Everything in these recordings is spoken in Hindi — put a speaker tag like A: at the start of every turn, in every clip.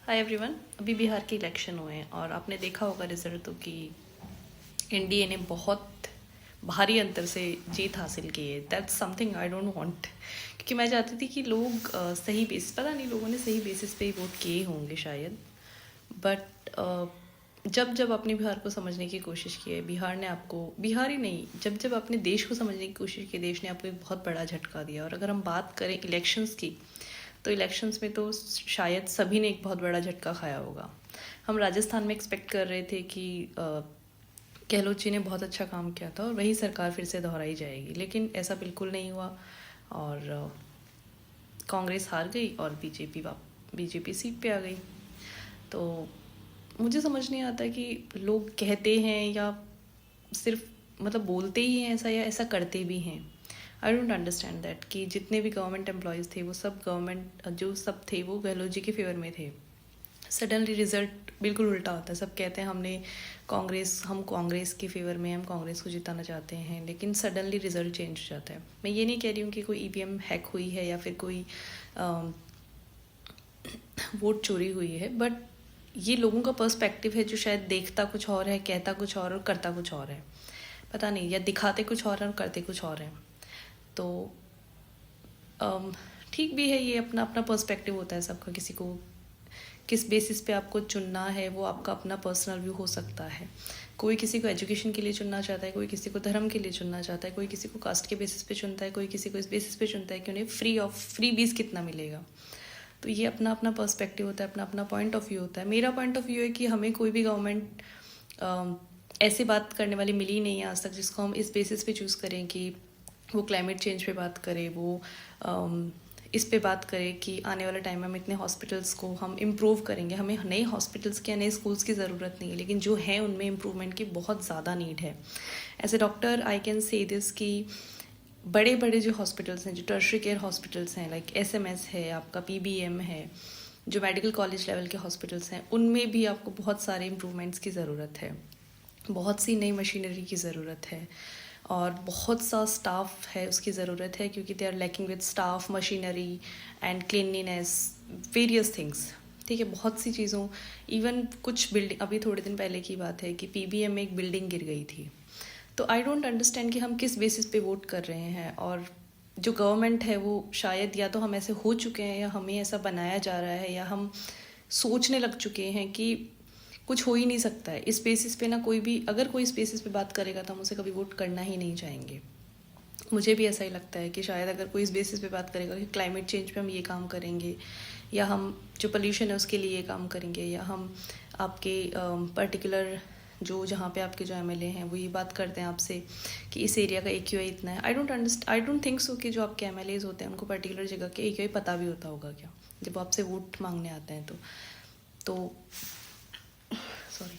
A: Hi everyone. अभी बिहार के इलेक्शन हुए हैं और आपने देखा होगा रिजल्ट तो कि एनडीए ने बहुत भारी अंतर से जीत हासिल की है। That's something I don't want, क्योंकि मैं चाहती थी कि लोग सही बेसिस, पता नहीं लोगों ने सही बेसिस पे ही वोट किए होंगे शायद, बट जब जब अपने बिहार को समझने की कोशिश की है, बिहार ने आपको, बिहार ही नहीं, जब जब अपने देश को समझने की कोशिश की, देश ने आपको एक बहुत बड़ा झटका दिया। और अगर हम बात करें इलेक्शंस की, तो इलेक्शंस में तो शायद सभी ने एक बहुत बड़ा झटका खाया होगा। हम राजस्थान में एक्सपेक्ट कर रहे थे कि गहलोत जी ने बहुत अच्छा काम किया था और वही सरकार फिर से दोहराई जाएगी, लेकिन ऐसा बिल्कुल नहीं हुआ और कांग्रेस हार गई और बीजेपी सीट पे आ गई। तो मुझे समझ नहीं आता कि लोग कहते हैं या सिर्फ मतलब बोलते ही हैं ऐसा या ऐसा करते भी हैं। आई डोंट अंडरस्टैंड दैट कि जितने भी गवर्नमेंट एम्प्लॉयज़ थे वो सब गवर्नमेंट जो सब थे वो गहलोत जी के फेवर में थे। सडनली रिजल्ट बिल्कुल उल्टा होता है। सब कहते हैं हम कांग्रेस के फेवर में, हम कांग्रेस को जिताना चाहते हैं, लेकिन सडनली रिजल्ट चेंज हो जाता है। मैं ये नहीं कह रही हूँ कि कोई ईवीएम हैक हुई है या फिर कोई वोट चोरी हुई है, बट ये लोगों का पर्सपेक्टिव है जो शायद देखता कुछ और है, कहता कुछ और करता कुछ और है, पता नहीं, या दिखाते कुछ और है और करते कुछ और है। तो ठीक भी है, ये अपना अपना पर्सपेक्टिव होता है सबका। किसी को किस बेसिस पे आपको चुनना है वो आपका अपना पर्सनल व्यू हो सकता है। कोई किसी को एजुकेशन के लिए चुनना चाहता है, कोई किसी को धर्म के लिए चुनना चाहता है, कोई किसी को कास्ट के बेसिस पे चुनता है, कोई किसी को इस बेसिस पे चुनता है कि उन्हें फ्री बीस कितना मिलेगा। तो ये अपना अपना पर्सपेक्टिव होता है, अपना अपना पॉइंट ऑफ व्यू होता है। मेरा पॉइंट ऑफ व्यू है कि हमें कोई भी गवर्नमेंट ऐसे बात करने वाली मिली नहीं है आज तक जिसको हम इस बेसिस पे चूज़ करें कि वो क्लाइमेट चेंज पे बात करे, वो इस पे बात करें कि आने वाले टाइम में हम इतने हॉस्पिटल्स को हम इम्प्रूव करेंगे। हमें नए हॉस्पिटल्स की या नए स्कूल्स की ज़रूरत नहीं है, लेकिन जो है उनमें इम्प्रूवमेंट की बहुत ज़्यादा नीड है। As a doctor I can say this कि बड़े बड़े जो हॉस्पिटल्स हैं, जो टर्शरी केयर हॉस्पिटल्स हैं, लाइक एसएमएस है, आपका पीबीएम है, जो मेडिकल कॉलेज लेवल के हॉस्पिटल्स हैं, उनमें भी आपको बहुत सारे इम्प्रूवमेंट्स की ज़रूरत है, बहुत सी नई मशीनरी की ज़रूरत है और बहुत सा स्टाफ है उसकी ज़रूरत है, क्योंकि they are lacking with staff, machinery and cleanliness, various things. ठीक है, बहुत सी चीज़ों, इवन कुछ बिल्डिंग, अभी थोड़े दिन पहले की बात है कि पीबीएम में एक बिल्डिंग गिर गई थी। तो आई डोंट अंडरस्टैंड कि हम किस बेसिस पे वोट कर रहे हैं। और जो गवर्नमेंट है वो शायद या तो हम ऐसे हो चुके हैं या हमें ऐसा बनाया जा रहा है या हम सोचने लग चुके हैं कि कुछ हो ही नहीं सकता है इस बेसिस पे ना। कोई भी अगर कोई इस बेसिस पे बात करेगा तो हम उसे कभी वोट करना ही नहीं चाहेंगे। मुझे भी ऐसा ही लगता है कि शायद अगर कोई इस बेसिस पे बात करेगा कि क्लाइमेट चेंज पे हम ये काम करेंगे, या हम जो पोल्यूशन है उसके लिए ये काम करेंगे, या हम आपके पर्टिकुलर जो जहाँ पे आपके जो एमएलए हैं वो ये बात करते हैं आपसे कि इस एरिया का AQI इतना है। आई डोंट थिंक सो कि जो आपके एमएलएज होते हैं उनको पर्टिकुलर जगह के AQI पता भी होता होगा क्या, जब वो आपसे वोट मांगने आते हैं। तो सॉरी,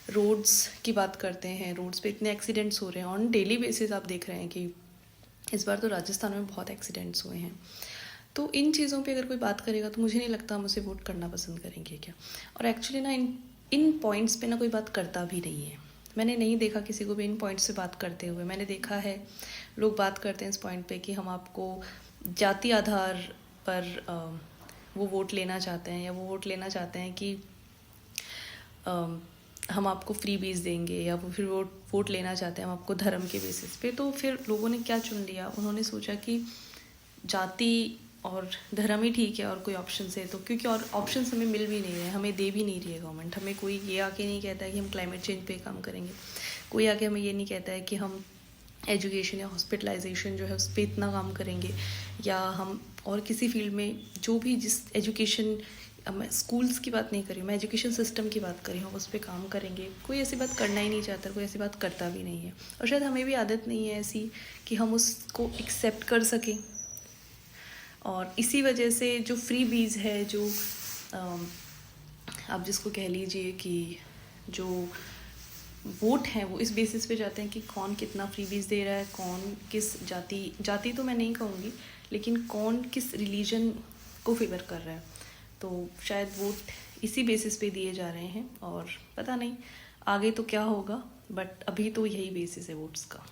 A: रोड्स की बात करते हैं, रोड्स पे इतने एक्सीडेंट्स हो रहे हैं ऑन डेली बेसिस। आप देख रहे हैं कि इस बार तो राजस्थान में बहुत एक्सीडेंट्स हुए हैं। तो इन चीज़ों पे अगर कोई बात करेगा तो मुझे नहीं लगता हम उसे वोट करना पसंद करेंगे क्या। और एक्चुअली ना इन पॉइंट्स पे ना कोई बात करता भी नहीं है। मैंने नहीं देखा किसी को भी इन पॉइंट्स से बात करते हुए। मैंने देखा है लोग बात करते हैं इस पॉइंट पे कि हम आपको जाति आधार पर वो वोट लेना चाहते हैं, या वो वोट लेना चाहते हैं कि हम आपको फ्री बीज देंगे, या वो फिर वोट लेना चाहते हैं हम आपको धर्म के बेसिस पे। तो फिर लोगों ने क्या चुन लिया, उन्होंने सोचा कि जाति और धर्म ही ठीक है और कोई ऑप्शन है तो, क्योंकि और ऑप्शन हमें मिल भी नहीं रहे, हमें दे भी नहीं रही है गवर्नमेंट। हमें कोई ये आके नहीं कहता है कि हम क्लाइमेट चेंज पे काम करेंगे, कोई आके हमें ये नहीं कहता है कि हम एजुकेशन या हॉस्पिटलाइजेशन जो है उस पर इतना काम करेंगे, या हम और किसी फील्ड में जो भी जिस एजुकेशन, अब मैं स्कूल्स की बात नहीं कर रही हूँ, मैं एजुकेशन सिस्टम की बात कर रही हूँ, उस पर काम करेंगे। कोई ऐसी बात करना ही नहीं चाहता, कोई ऐसी बात करता भी नहीं है। और शायद हमें भी आदत नहीं है ऐसी कि हम उसको एक्सेप्ट कर सकें। और इसी वजह से जो फ्री बीज है, जो आप जिसको कह लीजिए कि जो वोट हैं वो इस बेसिस पे जाते हैं कि कौन कितना फ्री बीज दे रहा है, कौन किस जाति तो मैं नहीं कहूँगी, लेकिन कौन किस रिलीजन को फेवर कर रहा है। तो शायद वोट इसी बेसिस पे दिए जा रहे हैं और पता नहीं आगे तो क्या होगा, बट अभी तो यही बेसिस है वोट्स का।